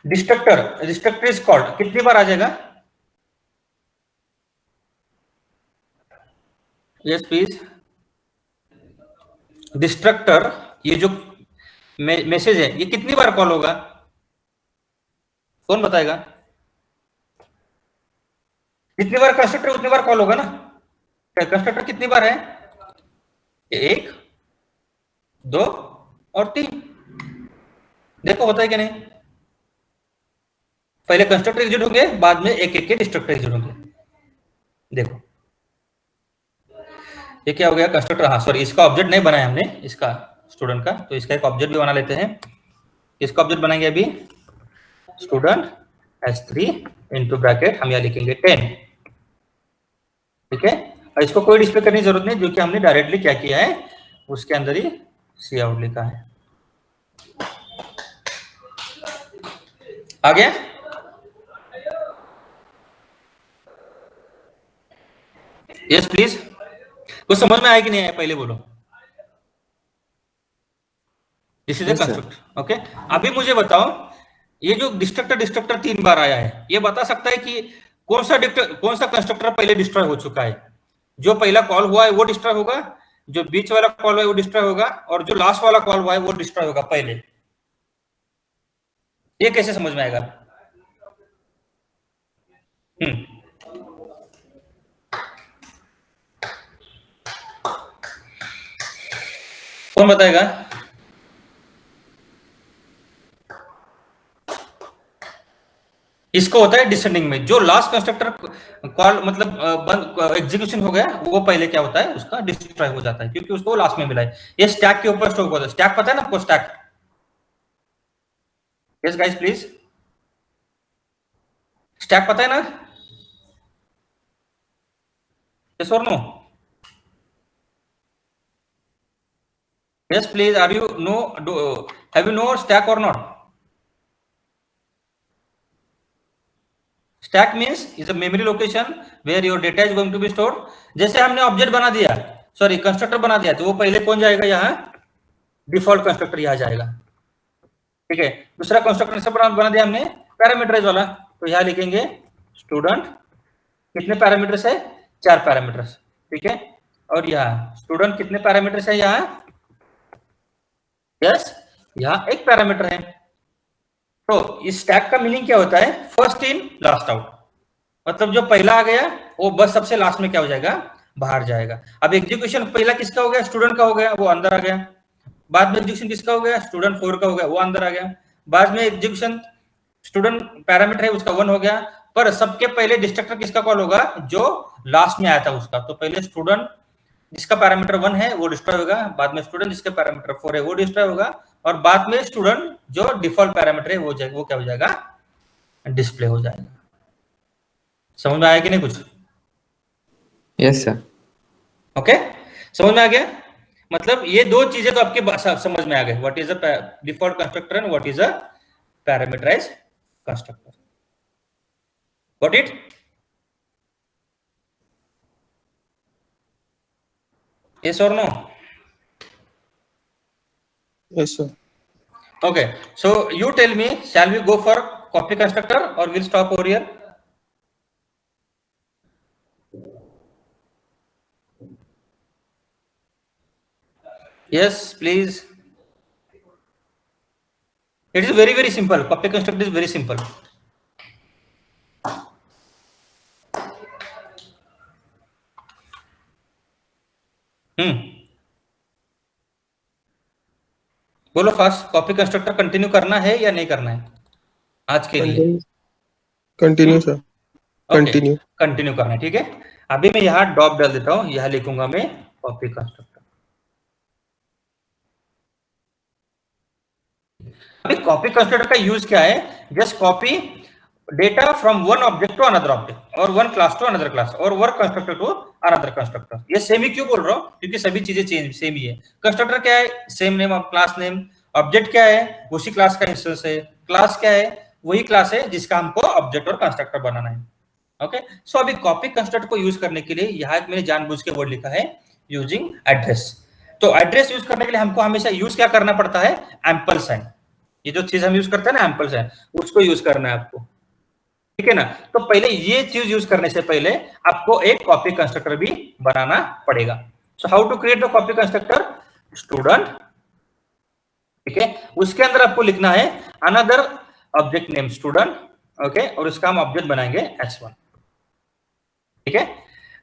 डिस्ट्रक्टर इज कॉल्ड कितनी बार आ जाएगा? Yes please. डिस्ट्रक्टर, ये जो मैसेज है, ये कितनी बार कॉल होगा? कौन बताएगा? जितनी बार कंस्ट्रक्टर उतनी बार कॉल होगा ना। कंस्ट्रक्टर कितनी बार है? 1, 2 और 3। देखो होता है कि नहीं? पहले कंस्ट्रक्टर एग्जीक्यूट होंगे, बाद में एक एक के डिस्ट्रक्टर एग्जीक्यूट होंगे। देखो ये क्या हो गया, कंस्ट्रक्टर, हाँ सॉरी, इसका ऑब्जेक्ट नहीं बनाया हमने, इसका स्टूडेंट का, तो इसका एक ऑब्जेक्ट भी बना लेते हैं। इसका ऑब्जेक्ट बनाएंगे अभी, स्टूडेंट s3 इनटू ब्रैकेट हम यहाँ लिखेंगे 10, ठीक है। और इसको कोई डिस्प्ले करने की जरूरत नहीं, जो कि हमने डायरेक्टली क्या किया है, उसके अंदर ही सी आउट लिखा है। आ गया? Yes please. कुछ समझ में आया कि नहीं आया, पहले बोलो। This is a constructor, okay. अभी मुझे बताओ, ये जो डिस्ट्रक्टर 3 बार आया है, ये बता सकता है कि कौन सा कंस्ट्रक्टर पहले डिस्ट्रॉय हो चुका है? जो पहला कॉल हुआ है वो डिस्ट्रॉय होगा, जो बीच वाला कॉल हुआ है वो डिस्ट्रॉय होगा, और जो लास्ट वाला कॉल हुआ है वो डिस्ट्रॉय होगा पहले। ये कैसे समझ में आएगा? कौन बताएगा? इसको होता है डिसेंडिंग में, जो लास्ट कंस्ट्रक्टर कॉल मतलब एग्जीक्यूशन हो गया, वो पहले क्या होता है, उसका डिस्ट्रॉय हो जाता है, क्योंकि उसको लास्ट में मिला है। ये स्टैक के ऊपर स्टोर होता है। स्टैक पता है ना आपको? Stack, yes guys please, stack पता है ना? यस और no? Yes please, are you know, have you know stack or not? Stack means is a memory location where your data is going to be stored. जैसे हमने object बना दिया, sorry constructor बना दिया, तो वो पहले कौन जाएगा? यहाँ डिफॉल्ट कंस्ट्रक्टर यहाँ जाएगा, ठीक है। दूसरा कंस्ट्रक्टर से बना दिया हमने पैरामीटराइज वाला, तो यहाँ लिखेंगे स्टूडेंट, कितने पैरामीटर्स है? 4 पैरामीटर्स, ठीक है। और यहाँ स्टूडेंट कितने पैरामीटर्स है? यहाँ यस, यहाँ एक पैरामीटर है। तो इस स्टैक का मीनिंग क्या होता है? फर्स्ट इन लास्ट आउट, मतलब जो पहला आ गया वो बस सबसे लास्ट में क्या हो जाएगा? बाहर जाएगा। अब एग्जीक्यूशन पहला किसका हो गया? स्टूडेंट का हो गया, वो अंदर आ गया। बाद में एग्जीक्यूशन किसका हो गया? स्टूडेंट 4 का हो गया, वो अंदर आ गया। बाद में एग्जीक्यूशन स्टूडेंट पैरामीटर है उसका 1 हो गया, पर सबके पहले डिस्ट्रक्टर किसका कॉल होगा? जो लास्ट में आया था उसका। तो पहले स्टूडेंट जिसका पैरामीटर 1 है वो डिस्ट्रॉय होगा, बाद में स्टूडेंट जिसका पैरामीटर 4 है वो डिस्ट्रॉय होगा, और बाद में स्टूडेंट जो डिफॉल्ट पैरामीटर है वो क्या हो जाएगा? डिस्प्ले हो जाएगा। समझ में आया कि नहीं कुछ? Yes sir. ओके, समझ में आ गया? मतलब ये दो चीजें तो आपके समझ में आ गए, what is a default constructor and what is a parameterized constructor. Got it? yes or no? Yes, sir. Okay, so you tell me, shall we go for copy constructor or we'll stop over here? Yes please. It is very simple. Copy constructor is very simple. बोलो fast, copy constructor continue करना है या नहीं करना है आज के लिए? Continue sir, continue. कंटिन्यू करना है, ठीक है। अभी मैं यहाँ ड्रॉप डाल देता हूँ, यहाँ लिखूंगा मैं कॉपी कंस्ट्रक्टर। अभी कॉपी कंस्ट्रक्टर का यूज क्या है? Just copy data from one object to another object, और one class to another class, और work constructor to another constructor. ये सेम ही क्यों बोल रहा हूँ? क्योंकि सभी चीजें सेम ही है। कंस्ट्रक्टर क्या है? Same name of class name. Object क्या है? उसी क्लास का इंस्टेंस है। क्लास क्या है? वही क्लास है जिसका हमको ऑब्जेक्ट और कंस्ट्रक्टर बनाना है। ओके, सो अभी कॉपी कंस्ट्रक्टर को यूज करने के लिए यहाँ मैंने जानबूझ के वर्ड लिखा है यूजिंग एड्रेस। तो एड्रेस यूज करने के लिए हमको हमेशा यूज क्या करना पड़ता है, एम्परसैंड। ये जो चीज हम यूज करते हैं ना एम्परसैंड, उसको यूज करना है आपको, ठीक है ना। तो पहले ये चीज यूज करने से पहले आपको एक कॉपी कंस्ट्रक्टर भी बनाना पड़ेगा। So how to create the copy constructor, student, ठीक है, उसके अंदर आपको लिखना है another object name student, okay, और इसका हम ऑब्जेक्ट बनाएंगे s1, ठीक है।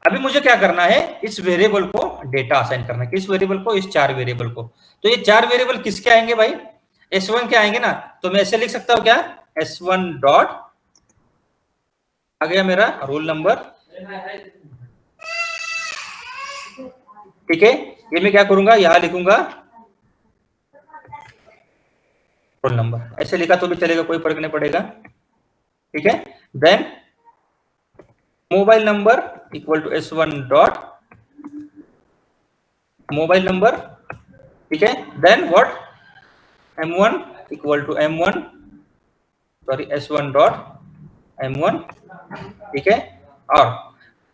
अभी मुझे क्या करना है, इस वेरिएबल को डेटा असाइन करना है, किस वेरिएबल को, इस 4 वेरिएबल को। तो ये 4 वेरिएबल किसके आएंगे भाई, s1 के आएंगे ना। तो मैं ऐसे लिख सकता हूं क्या, s1 डॉट, आ गया मेरा रोल नंबर, ठीक है। ये मैं क्या करूंगा, यहां लिखूंगा रोल नंबर, ऐसे लिखा तो भी चलेगा, कोई फर्क नहीं पड़ेगा, ठीक है। Then mobile number equal to s1 dot mobile number, ठीक है। Then what, m1 equal to m1, sorry s1 dot m1, ठीक है। और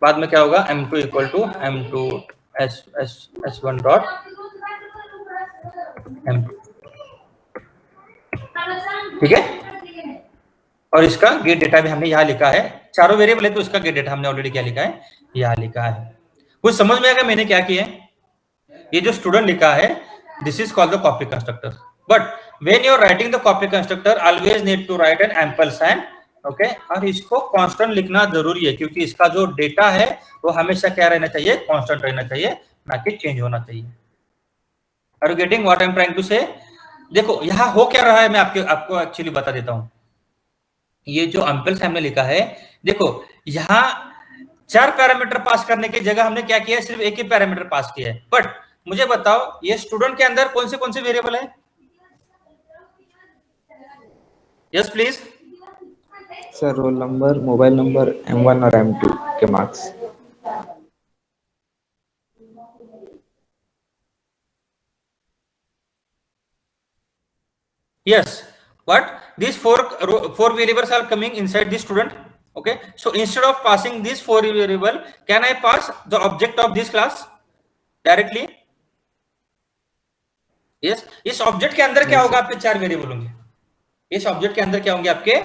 बाद में क्या होगा, m2 equal to m2 s1 dot m2, ठीक है। और इसका गेट डेटा भी हमने यहां लिखा है, चारों वेरिएबल है तो इसका गेट डेटा हमने ऑलरेडी क्या लिखा है, यहां लिखा है। कुछ समझ में आएगा मैंने क्या किया है, ये जो स्टूडेंट लिखा है, this is called the copy constructor. But when you are writing the copy constructor, always need to write an ampersand, okay. और इसको कांस्टेंट लिखना जरूरी है, क्योंकि इसका जो डेटा है वो हमेशा क्या रहना चाहिए, कांस्टेंट रहना चाहिए, ना कि चेंज होना चाहिए। Are you getting what I am trying to say. देखो यहां हो क्या रहा है, मैं आपको एक्चुअली बता देता हूं। ये जो एम्पल हमने लिखा है, देखो यहां 4 पैरामीटर पास करने की जगह हमने क्या किया है, सिर्फ एक ही पैरामीटर पास किया है। बट मुझे बताओ, ये स्टूडेंट के अंदर कौन से वेरिएबल है, yes please. Sir roll number, mobile number, m1 और m2 के marks. Yes, but these four variables are coming inside this student, okay. So instead of passing these 4 variable, can I pass the object of this class directly? Yes, इस object के अंदर क्या होगा, आपके 4 variable होंगे, इस object के अंदर क्या होंगे, आपके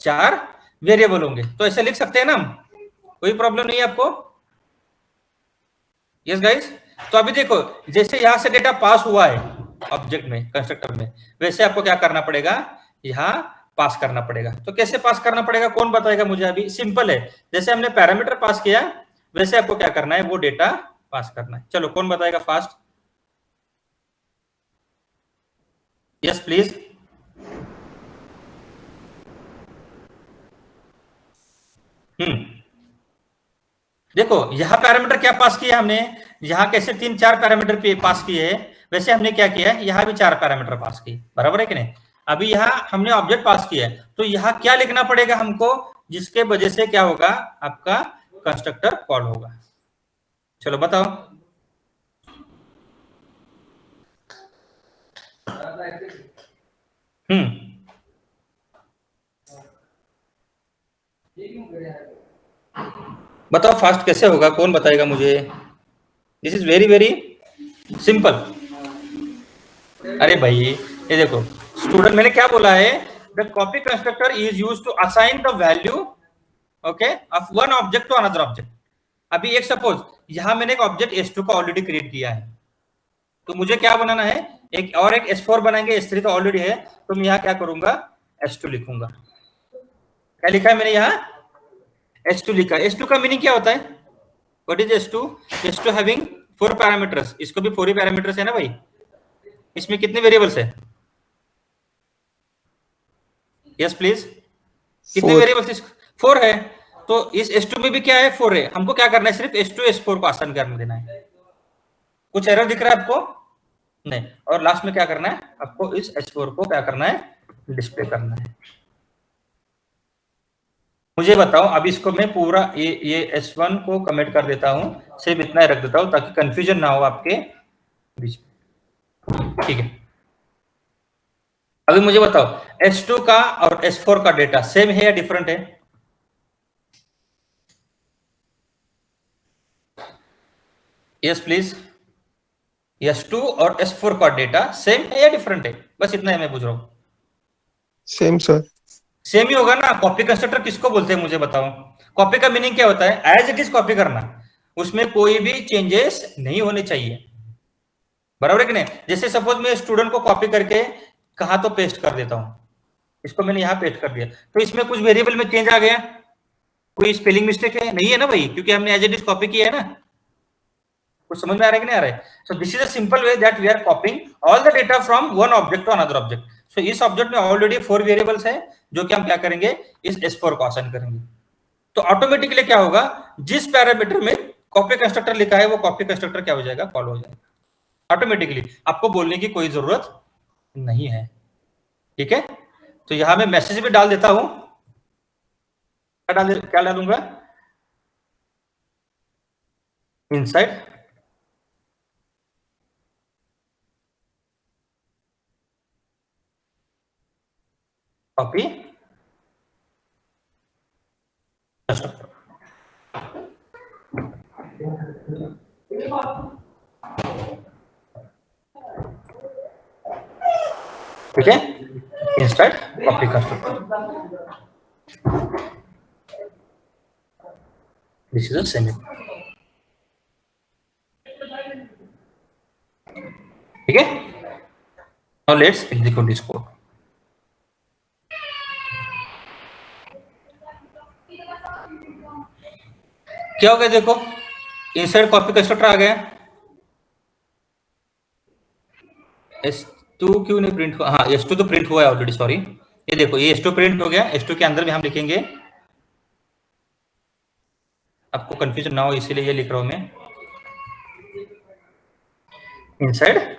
4 वेरिएबल होंगे। तो ऐसे लिख सकते हैं ना हम, कोई प्रॉब्लम नहीं है आपको, यस गाइस। तो अभी देखो, जैसे यहां से डेटा पास हुआ है ऑब्जेक्ट में, कंस्ट्रक्टर में, वैसे आपको क्या करना पड़ेगा, यहां पास करना पड़ेगा। तो कैसे पास करना पड़ेगा, कौन बताएगा मुझे, अभी सिंपल है। जैसे हमने पैरामीटर पास किया, वैसे आपको क्या करना है, वो डेटा पास करना है। चलो कौन बताएगा फास्ट, यस प्लीज। देखो यहां पैरामीटर क्या पास किया हमने, यहां कैसे 3-4 पैरामीटर पे पास किए हैं, वैसे हमने क्या किया है, यहां भी 4 पैरामीटर पास किए, बराबर है कि नहीं। अभी यहां हमने ऑब्जेक्ट पास किया है, तो यहां क्या लिखना पड़ेगा हमको, जिसके वजह से क्या होगा, आपका कंस्ट्रक्टर कॉल होगा। चलो बताओ, बताओ फास्ट कैसे होगा, कौन बताएगा मुझे। This is very very simple. अरे भाई ये देखो, स्टूडेंट मैंने क्या बोला है, the copy constructor is used to assign the value, okay, of one object to another object. अभी एक सपोज यहां मैंने एक ऑब्जेक्ट s2 का ऑलरेडी क्रिएट किया है, तो मुझे क्या बनाना है, एक और एक s4 बनाएंगे, s3 तो ऑलरेडी है, तो मैं यहां क्या करूंगा, s2 लिखूंगा। क्या लिखा है मैंने यहां, s2 लिखा है। s2 का मीनिंग क्या होता है, what is s2, s2 having 4 parameters, इसको भी 4 ही पैरामीटर्स है ना भाई। इसमें कितने वेरिएबल्स है, यस प्लीज, कितने वेरिएबल्स, 4 है। तो इस s2 में भी क्या है, 4 है। हमको क्या करना है, सिर्फ s2 s4 को आसान करने देना है। कुछ एरर दिख रहा है आपको, नहीं। और लास्ट में क्या करना है, आपको इस s4 को क्या करना है, डिस्प्ले करना है। मुझे बताओ, अब इसको मैं पूरा ये s1 को कमेंट कर देता हूं, सिर्फ इतना ही रख देता हूं ताकि कंफ्यूजन ना हो आपके बीच में, ठीक है। अभी मुझे बताओ, s2 का और s4 का डेटा सेम है या डिफरेंट है, यस प्लीज, S2 और S4 का डेटा सेम है या डिफरेंट है? बस इतना ही मैं पूछ रहा हूँ। Same sir. सेम ही होगा ना। कॉपी कंस्ट्रक्टर किसको बोलते हैं मुझे बताओ। कॉपी का मीनिंग क्या होता है? एज इट इज कॉपी करना, उसमें कोई भी चेंजेस नहीं होने चाहिए, बराबर है कि नहीं? जैसे सपोज मैं स्टूडेंट को कॉपी करके कहा तो पेस्ट कर देता हूं, इसको मैंने यहां पेस्ट कर दिया, तो इसमें कुछ वेरिएबल में चेंज आ गया, कोई स्पेलिंग मिस्टेक है? नहीं है ना भाई, क्योंकि हमने एज इट इज कॉपी किया है ना। कुछ समझ में आ रहा है कि नहीं आ रहा है? So this is a simple way that we are copying all the data from one object to another object. So इस ऑब्जेक्ट में ऑलरेडी 4 वेरिएबल्स है, जो कि हम क्या करेंगे, इस S4 को असाइन करेंगे। तो ऑटोमेटिकली क्या होगा, जिस पैरामीटर में कॉपी कंस्ट्रक्टर लिखा है वो कॉपी कंस्ट्रक्टर क्या हो जाएगा, कॉल हो जाएगा ऑटोमेटिकली, आपको बोलने की कोई जरूरत नहीं है। ठीक है, तो यहां मैं मैसेज भी डाल देता हूं। क्या डालूंगा, इनसाइड कॉपी कंस्ट्रक्टर। ठीक है, instead copy constructor, this is a semi. ठीक है, now let's execute this code. क्या हो गया देखो, इनसाइड कॉपी कंस्ट्रक्टर आ गया। S2 क्यों नहीं प्रिंट हुआ? हाँ, S2 तो प्रिंट हुआ है ऑलरेडी, सॉरी। ये देखो, ये S2 प्रिंट हो गया। S2 के अंदर में हम लिखेंगे, आपको कंफ्यूजन ना हो इसीलिए ये लिख रहा हूं मैं, इनसाइड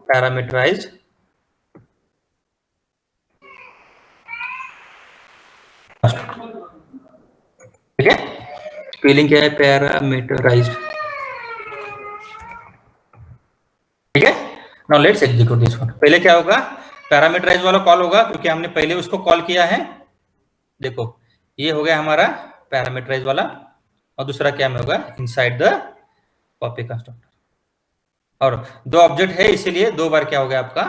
पैरामीटराइज्ड ठीक है, स्पेलिंग क्या है, पैरामीटराइज्ड। ठीक है, now let's execute this one. पहले क्या होगा, पैरामीटराइज वाला कॉल होगा, क्योंकि हमने पहले उसको कॉल किया है। देखो, ये हो गया हमारा पैरामीटराइज वाला, और दूसरा क्या में होगा, इनसाइड द कॉपी कंस्ट्रक्टर। और दो ऑब्जेक्ट है, इसीलिए दो बार क्या हो गया, आपका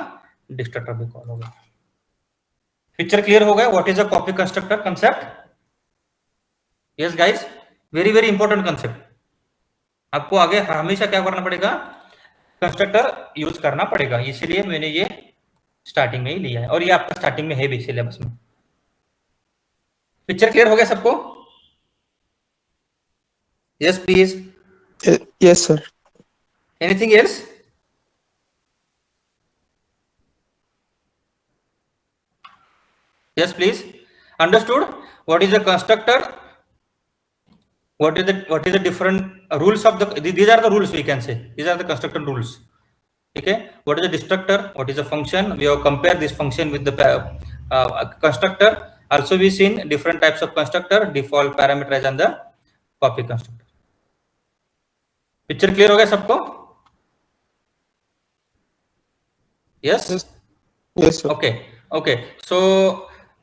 डिस्ट्रक्टर भी कॉल होगा। पिक्चर क्लियर हो गया, what is a copy constructor concept? Yes guys, very very important concept. आपको आगे हमेशा क्या करना पड़ेगा, कंस्ट्रक्टर यूज करना पड़ेगा, इसीलिए मैंने ये स्टार्टिंग में ही लिया है, और ये आपका स्टार्टिंग में है भी सिलेबस में। पिक्चर क्लियर हो गया सबको? Yes please. Yes sir. Anything else? Yes, please. Understood? What is a constructor? What is the different rules of the? These are the rules we can say. These are the constructor rules. Okay. What is a destructor? What is a function? We have compared this function with the constructor. Also, we seen different types of constructor: default, parameterized, and the copy constructor. Picture clear हो गया सबको? Yes. Yes sir. Okay. Okay. So,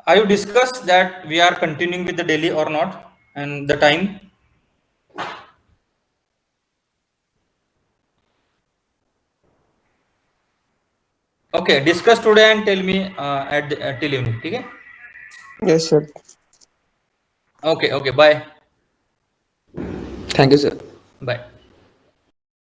are you discussed that we are continuing with the daily or not, and the time? Okay, discuss today and tell me till evening. ठीक है? Yes sir. Okay, okay, bye. Thank you sir. Bye.